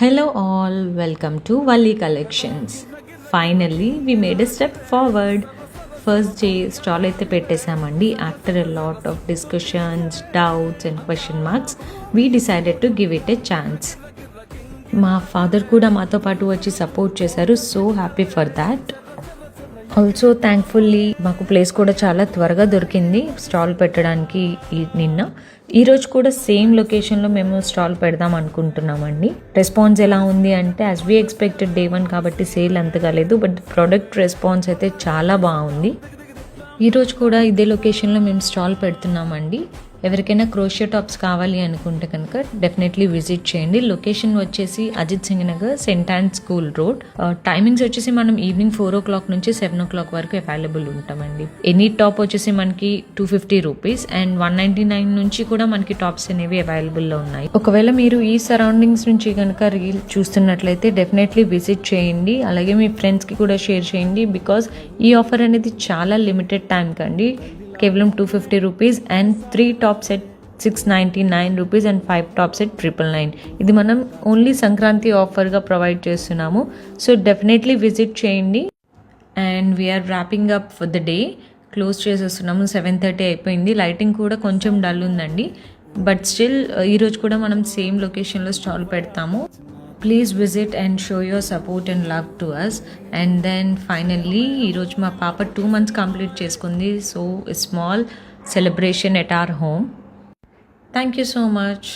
Hello all, welcome to Valli Collections. Finally, we made a step forward. First day stall అయితే పెట్టేశామండి. After a lot of discussions, doubts and question marks we decided to give it a chance. మా father కూడా మాతో పాటు వచ్చి support చేశారు. So happy for that. Also thankfully మాకు place కూడా చాలా త్వరగా దొరికింది స్టాల్ పెట్టడానికి. నిన్న ఈరోజు కూడా సేమ్ లొకేషన్లో మేము స్టాల్ పెడదాం అనుకుంటున్నామండి. రెస్పాన్స్ ఎలా ఉంది అంటే యాజ్ వీ ఎక్స్పెక్టెడ్ డే 1 కాబట్టి సేల్ అంతగా లేదు, బట్ ప్రోడక్ట్ రెస్పాన్స్ అయితే చాలా బాగుంది. ఈరోజు కూడా ఇదే లొకేషన్లో మేము స్టాల్ పెడుతున్నామండి. ఎవరికైనా క్రోషియా టాప్స్ కావాలి అనుకుంటే కనుక డెఫినెట్లీ విజిట్ చేయండి. లొకేషన్ వచ్చేసి Ajit Singh Nagar, saint and school road. Timings వచ్చేసి మనం ఈవినింగ్ 4 o'clock నుంచి 7 o'clock వరకు అవైలబుల్ ఉంటామండి. ఎనీ టాప్ వచ్చేసి మనకి 250 రూపీస్ అండ్ 199 నుంచి కూడా మనకి టాప్స్ అనేవి అవైలబుల్లో ఉన్నాయి. ఒకవేళ మీరు ఈ సరౌండింగ్స్ నుంచి కనుక రీల్ చూస్తున్నట్లయితే డెఫినెట్లీ విజిట్ చేయండి. అలాగే మీ ఫ్రెండ్స్కి కూడా షేర్ చేయండి. బికాస్ ఈ ఆఫర్ అనేది చాలా లిమిటెడ్ టైం కండి. కేవలం 250 rupees and 3 tops at 699 rupees and 5 tops at 999. ఇది మనం ఓన్లీ సంక్రాంతి ఆఫర్గా ప్రొవైడ్ చేస్తున్నాము. సో డెఫినెట్లీ విజిట్ చేయండి. And we are wrapping up for the day. Close చేసేస్తున్నాము. 7:30 అయిపోయింది. లైటింగ్ కూడా కొంచెం డల్ ఉందండి, బట్ స్టిల్ ఈరోజు కూడా మనం సేమ్ లొకేషన్లో స్టాల్ పెడతాము. Please visit and show your support and love to us. And then finally ఈరోజు మా పాప 2 months కంప్లీట్ చేసుకుంది. So small celebration at our home. Thank you so much.